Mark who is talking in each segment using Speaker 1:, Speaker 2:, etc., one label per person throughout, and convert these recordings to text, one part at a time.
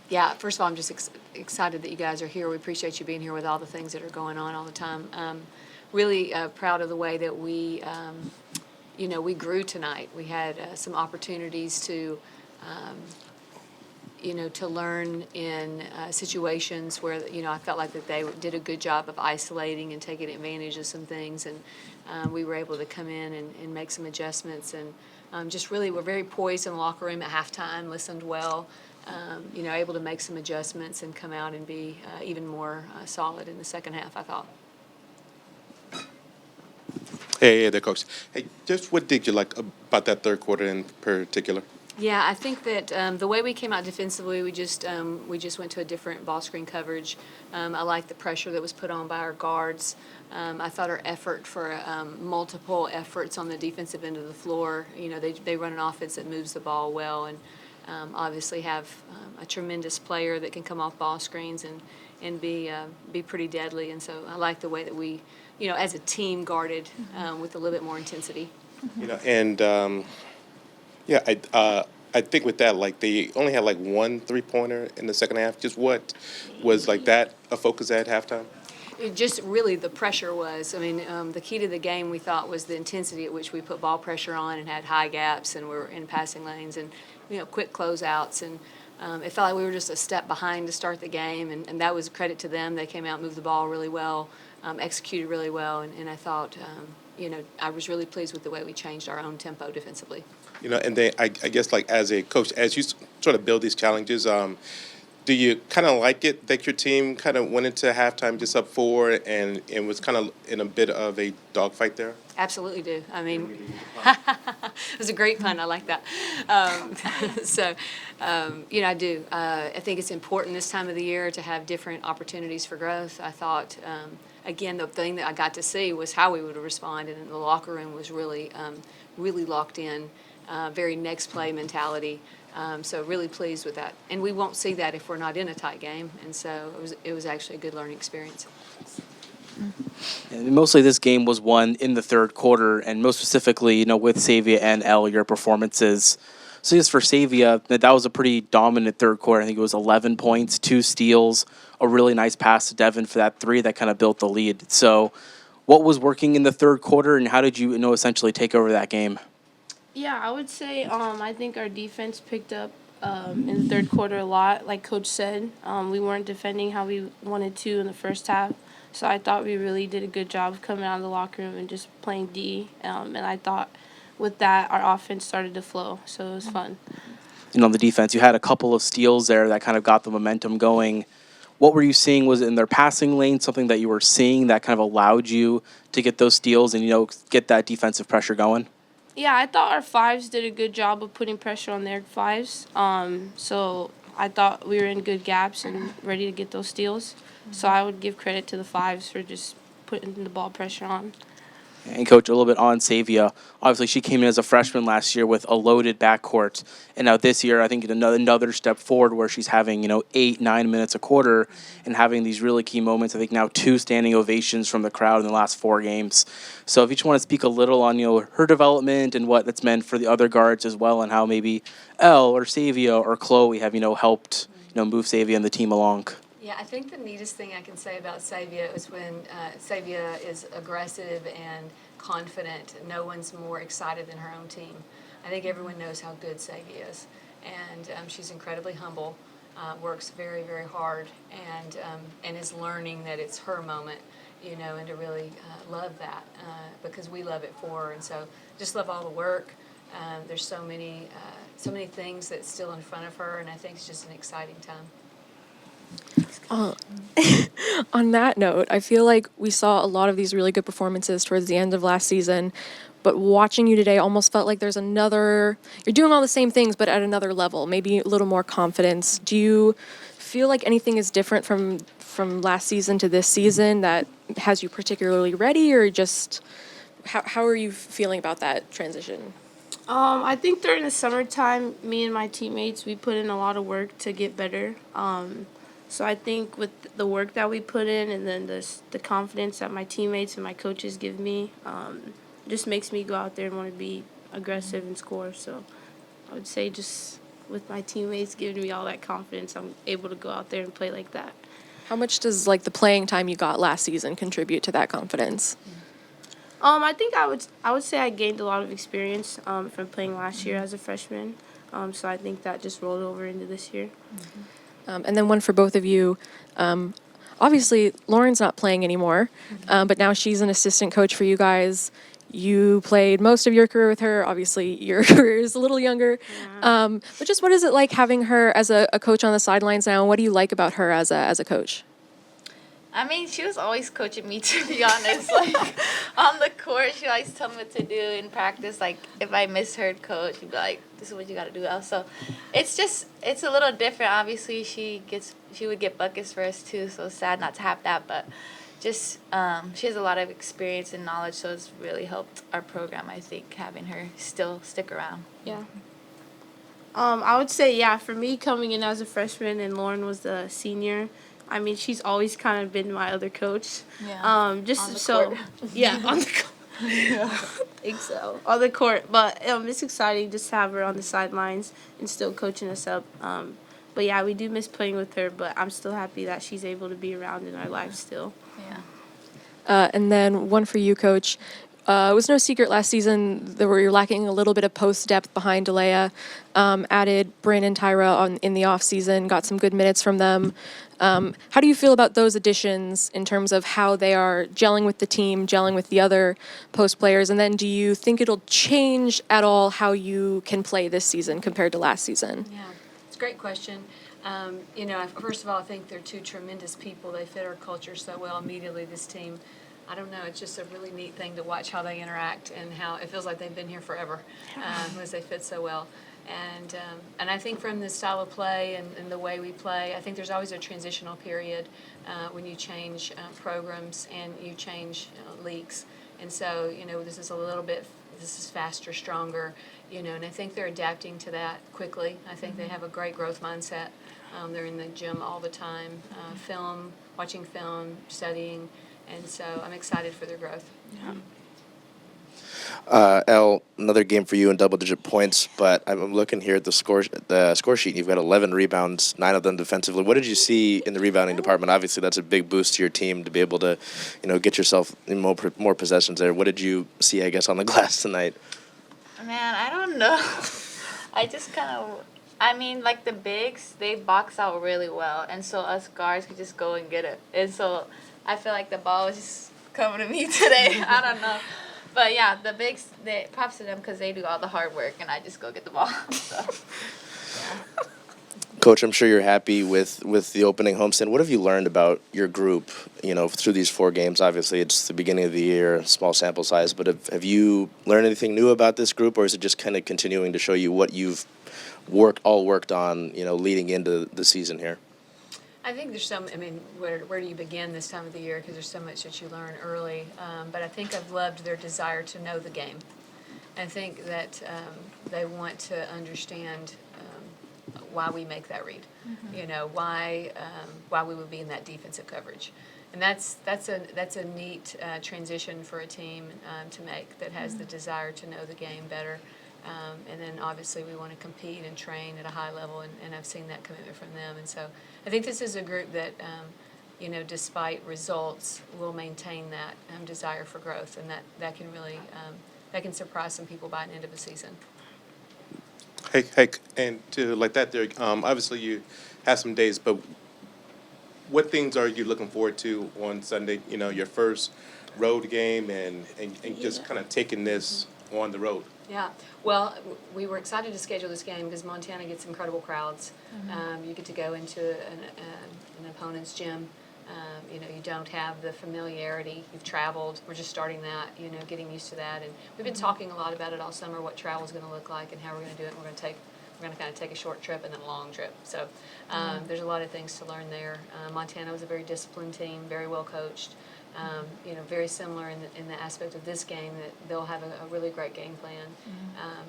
Speaker 1: Yeah, first of all, I'm just excited that you guys are here. We appreciate you being here with all the things that are going on all the time. Really proud of the way that we grew tonight. We had some opportunities to, to learn in situations where, I felt like that they did a good job of isolating and taking advantage of some things. And we were able to come in and make some adjustments. And just really, we're very poised in the locker room at halftime, listened well, able to make some adjustments and come out and be even more solid in the second half, I thought.
Speaker 2: Hey there, Coach. Hey, just what did you like about that third quarter in particular?
Speaker 1: Yeah, I think that the way we came out defensively, we just went to a different ball screen coverage. I like the pressure that was put on by our guards. I thought our effort for multiple efforts on the defensive end of the floor. They run an offense that moves the ball well, and obviously have a tremendous player that can come off ball screens and be pretty deadly. And so I like the way that we, as a team, guarded with a little bit more intensity.
Speaker 2: And yeah, I think with that, like they only had like one 3-pointer in the second half. Just what was like that a focus at halftime?
Speaker 1: Just really the pressure was. I mean, the key to the game we thought was the intensity at which we put ball pressure on and had high gaps and were in passing lanes and quick closeouts, and it felt like we were just a step behind to start the game, and that was a credit to them. They came out, moved the ball really well, executed really well, and I thought I was really pleased with the way we changed our own tempo defensively.
Speaker 2: And then I guess like as a coach, as you sort of build these challenges, do you kind of like it that your team kind of went into halftime just up 4 and was kind of in a bit of a dogfight there?
Speaker 1: Absolutely do. I mean, it was a great pun. I like that. I do. I think it's important this time of the year to have different opportunities for growth. I thought, again, the thing that I got to see was how we would respond, and the locker room was really, really locked in, very next play mentality. So really pleased with that. And we won't see that if we're not in a tight game. And so it was actually a good learning experience.
Speaker 3: And mostly this game was won in the third quarter, and most specifically, with Sayvia and Elle, your performances. So just for Sayvia, that was a pretty dominant third quarter. I think it was 11 points, 2 steals, a really nice pass to Devin for that 3 that kind of built the lead. So what was working in the third quarter, and how did you essentially take over that game?
Speaker 4: Yeah, I would say I think our defense picked up in the third quarter a lot. Like Coach said, we weren't defending how we wanted to in the first half. So I thought we really did a good job of coming out of the locker room and just playing D. And I thought with that, our offense started to flow. So it was fun.
Speaker 3: On the defense, you had a couple of steals there that kind of got the momentum going. What were you seeing? Was it in their passing lane, something that you were seeing that kind of allowed you to get those steals and, get that defensive pressure going?
Speaker 4: Yeah, I thought our 5s did a good job of putting pressure on their 5s. So I thought we were in good gaps and ready to get those steals. So I would give credit to the 5s for just putting the ball pressure on.
Speaker 3: And Coach, a little bit on Sayvia. Obviously, she came in as a freshman last year with a loaded backcourt. And now this year, I think another step forward where she's having, 8-9 minutes a quarter and having these really key moments. I think now 2 standing ovations from the crowd in the last 4 games. So if you just want to speak a little on, her development and what that's meant for the other guards as well, and how maybe Elle or Sayvia or Chloe have, helped, move Sayvia and the team along.
Speaker 1: Yeah, I think the neatest thing I can say about Sayvia is when Sayvia is aggressive and confident. No one's more excited than her own team. I think everyone knows how good Sayvia is, and she's incredibly humble, works very, very hard, and is learning that it's her moment, and to really love that because we love it for her. And so just love all the work. There's so many things that's still in front of her, and I think it's just an exciting time.
Speaker 5: On that note, I feel like we saw a lot of these really good performances towards the end of last season, but watching you today almost felt like you're doing all the same things, but at another level, maybe a little more confidence. Do you feel like anything is different from last season to this season that has you particularly ready, or just how are you feeling about that transition?
Speaker 4: I think during the summertime, me and my teammates, we put in a lot of work to get better. So I think with the work that we put in and then the confidence that my teammates and my coaches give me, just makes me go out there and want to be aggressive and score. So I would say just with my teammates giving me all that confidence, I'm able to go out there and play like that.
Speaker 5: How much does like the playing time you got last season contribute to that confidence?
Speaker 4: I think I would say I gained a lot of experience from playing last year as a freshman. So I think that just rolled over into this year.
Speaker 5: And then one for both of you. Obviously, Lauren's not playing anymore, but now she's an assistant coach for you guys. You played most of your career with her. Obviously, your career is a little younger. But just what is it like having her as a coach on the sidelines now? And what do you like about her as a coach?
Speaker 6: I mean, she was always coaching me, to be honest. Like, on the court, she always told me what to do in practice. Like, if I misheard coach, she'd be like, this is what you got to do, Elle. So, it's a little different. Obviously, she would get buckets for us, too, so it's sad not to have that. But just, she has a lot of experience and knowledge, so it's really helped our program, I think, having her still stick around.
Speaker 4: Yeah. I would say, yeah, for me coming in as a freshman and Lauren was the senior, I mean, she's always kind of been my other coach.
Speaker 6: Yeah.
Speaker 4: Just
Speaker 6: On the
Speaker 4: so,
Speaker 6: court.
Speaker 4: yeah, on the court. I think so. On the court. But it's exciting just to have her on the sidelines and still coaching us up. But yeah, we do miss playing with her, but I'm still happy that she's able to be around in our lives still.
Speaker 6: Yeah.
Speaker 5: And then one for you, Coach. It was no secret last season that we were lacking a little bit of post depth behind Alea. Added Brandon Tyra in the offseason, got some good minutes from them. How do you feel about those additions in terms of how they are gelling with the team, gelling with the other post players? And then do you think it'll change at all how you can play this season compared to last season?
Speaker 1: Yeah, it's a great question. First of all, I think they're two tremendous people. They fit our culture so well immediately, this team. I don't know, it's just a really neat thing to watch how they interact and how it feels like they've been here forever because they fit so well. And I think from the style of play and the way we play, I think there's always a transitional period when you change programs and you change leagues. And so, this is faster, stronger, and I think they're adapting to that quickly. I think they have a great growth mindset. They're in the gym all the time, watching film, studying, and so I'm excited for their growth.
Speaker 7: Elle, another game for you in double-digit points, but I'm looking here at the score sheet. And you've got 11 rebounds, 9 of them defensively. What did you see in the rebounding department? Obviously, that's a big boost to your team to be able to, get yourself in more possessions there. What did you see, I guess, on the glass tonight?
Speaker 6: Man, I don't know. I just like the bigs, they box out really well, and so us guards could just go and get it. And so I feel like the ball was just coming to me today. I don't know. But yeah, the bigs, props to them because they do all the hard work, and I just go get the ball. So, yeah.
Speaker 7: Coach, I'm sure you're happy with the opening homestand. What have you learned about your group, through these 4 games? Obviously, it's the beginning of the year, small sample size, but have you learned anything new about this group, or is it just kind of continuing to show you what you've worked on, leading into the season here?
Speaker 1: I think there's where do you begin this time of the year, because there's so much that you learn early, but I think I've loved their desire to know the game. I think that they want to understand why we make that read, why we would be in that defensive coverage. And that's a neat transition for a team to make that has the desire to know the game better. And then obviously we want to compete and train at a high level, and I've seen that commitment from them. And so I think this is a group that, despite results, will maintain that desire for growth, and that can really that can surprise some people by the end of a season.
Speaker 2: Hey, and to like that there, obviously you have some days, but what things are you looking forward to on Sunday? Your first road game and just kind of taking this on the road.
Speaker 1: Yeah, well, we were excited to schedule this game because Montana gets incredible crowds. You get to go into an opponent's gym. You don't have the familiarity. You've traveled. We're just starting that, getting used to that. And we've been talking a lot about it all summer, what travel is going to look like and how we're going to do it. And we're going to kind of take a short trip and then a long trip. So there's a lot of things to learn there. Montana was a very disciplined team, very well coached. Very similar in the aspect of this game, that they'll have a really great game plan.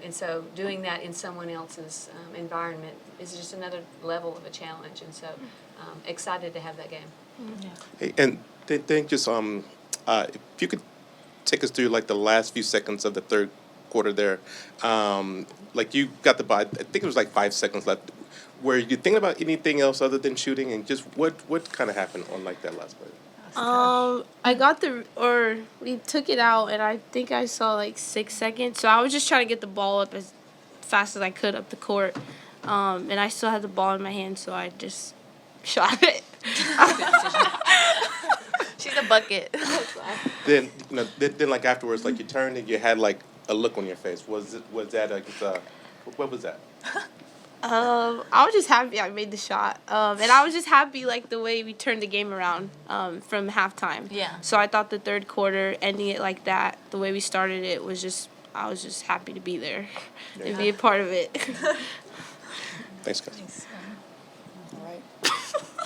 Speaker 1: And so doing that in someone else's environment is just another level of a challenge. And so excited to have that game.
Speaker 2: Hey, and then just if you could take us through like the last few seconds of the third quarter there. Like you got the ball, I think it was like 5 seconds left. Were you thinking about anything else other than shooting, and just what kind of happened on like that last play?
Speaker 4: We took it out, and I think I saw like 6 seconds. So I was just trying to get the ball up as fast as I could up the court. And I still had the ball in my hand, so I just shot it.
Speaker 6: She's a bucket.
Speaker 2: Then then like afterwards, like you turned and you had like a look on your face. Was that like what was that?
Speaker 4: I was just happy I made the shot. And I was just happy like the way we turned the game around from halftime.
Speaker 6: Yeah.
Speaker 4: So I thought the third quarter, ending it like that, the way we started it was just, I was just happy to be there and be a part of it.
Speaker 2: Thanks, guys.
Speaker 8: All right.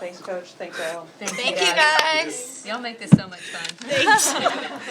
Speaker 8: Thanks, Coach. Thanks, Elle.
Speaker 6: Thank you guys.
Speaker 1: Y'all make this so much fun.
Speaker 6: Thanks.